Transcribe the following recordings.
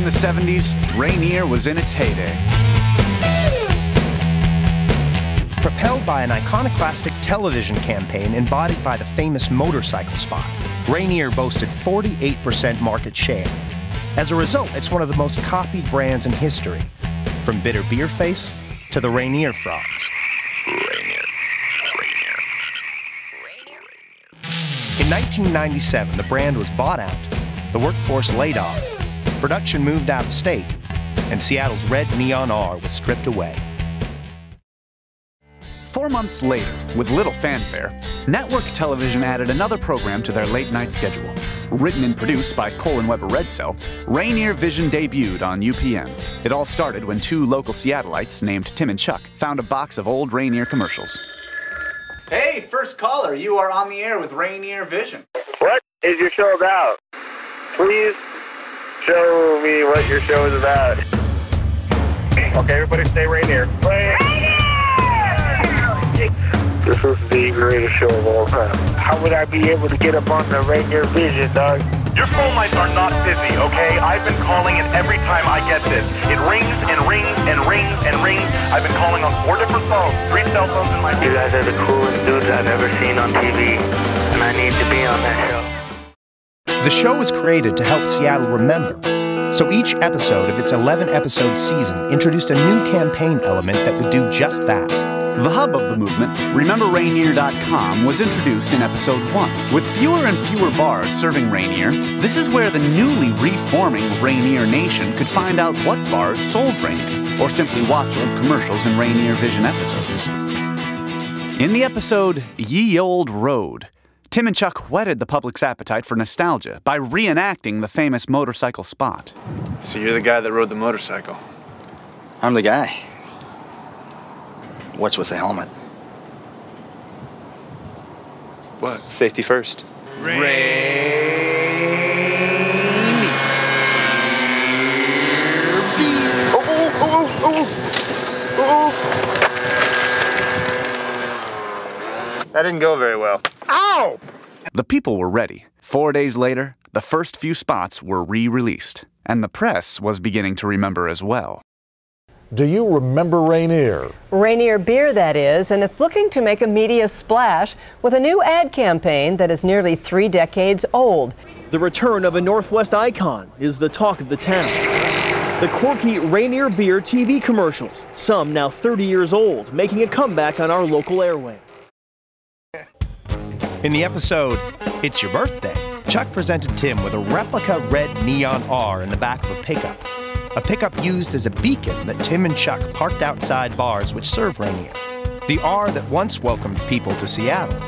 In the 70s, Rainier was in its heyday. Propelled by an iconoclastic television campaign embodied by the famous motorcycle spot, Rainier boasted 48% market share. As a result, it's one of the most copied brands in history, from Bitter Beer Face to the Rainier frogs. In 1997, the brand was bought out, the workforce laid off, production moved out of state, and Seattle's red neon R was stripped away. 4 months later, with little fanfare, network television added another program to their late-night schedule. Written and produced by cole+weber Red Cell, Rainier Vision debuted on UPN. It all started when 2 local Seattleites named Tim and Chuck found a box of old Rainier commercials. Hey, first caller, you are on the air with Rainier Vision. What is your show about? Please show me what your show is about. Okay, everybody stay Rainier. This is the greatest show of all time. How would I be able to get up on the Rainier Vision, dog? Your phone lines are not busy, okay? I've been calling it every time I get this. It rings and rings and rings and rings. I've been calling on 4 different phones, 3 cell phones in my... You guys are the coolest dudes I've ever seen on TV, and I need to be on that show. The show was created to help Seattle remember, so each episode of its 11-episode season introduced a new campaign element that would do just that. The hub of the movement, RememberRainier.com, was introduced in episode 1. With fewer and fewer bars serving Rainier, this is where the newly reforming Rainier Nation could find out what bars sold Rainier, or simply watch old commercials in Rainier Vision episodes. In the episode Ye Old Road, Tim and Chuck whetted the public's appetite for nostalgia by reenacting the famous motorcycle spot. So you're the guy that rode the motorcycle? I'm the guy. What's with the helmet? What? Safety first. That didn't go very well. Ow! The people were ready. 4 days later, the first few spots were re-released, and the press was beginning to remember as well. Do you remember Rainier? Rainier beer, that is, and it's looking to make a media splash with a new ad campaign that is nearly 3 decades old. The return of a Northwest icon is the talk of the town. The quirky Rainier beer TV commercials, some now 30 years old, making a comeback on our local airwaves. In the episode, It's Your Birthday, Chuck presented Tim with a replica red neon R in the back of a pickup used as a beacon that Tim and Chuck parked outside bars which serve Rainier. The R that once welcomed people to Seattle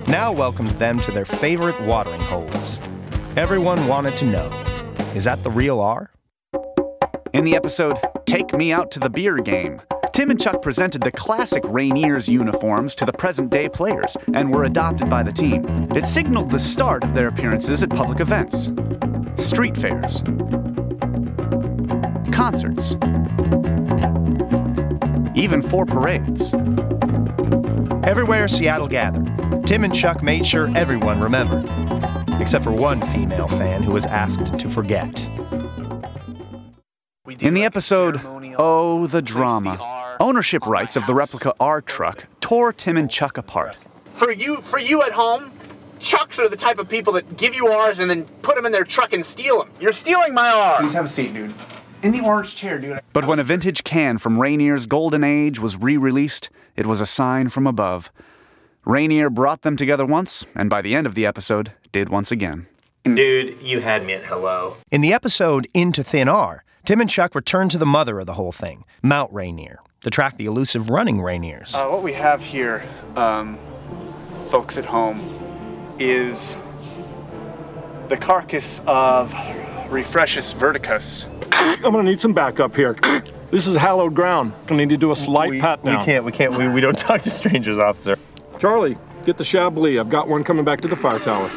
now welcomed them to their favorite watering holes. Everyone wanted to know, is that the real R? In the episode Take Me Out to the Beer Game, Tim and Chuck presented the classic Rainier's uniforms to the present-day players and were adopted by the team. It signaled the start of their appearances at public events, street fairs, concerts, even 4 parades. Everywhere Seattle gathered, Tim and Chuck made sure everyone remembered, except for one female fan who was asked to forget. In the episode, Oh, the Drama, ownership rights of the replica R truck tore Tim and Chuck apart. For you at home, Chucks are the type of people that give you R's and then put them in their truck and steal them. You're stealing my R. Please have a seat, dude. In the orange chair, dude. But when a vintage can from Rainier's Golden Age was re-released, it was a sign from above. Rainier brought them together once, and by the end of the episode, did once again. Dude, you had me at hello. In the episode Into Thin R, Tim and Chuck returned to the mother of the whole thing, Mount Rainier, to track the elusive running Rainiers. What we have here, folks at home, is the carcass of Refreshus verticus. I'm gonna need some backup here. This is hallowed ground. Gonna need to do a slight pat down. We don't talk to strangers, officer. Charlie, get the Chablis. I've got one coming back to the fire tower.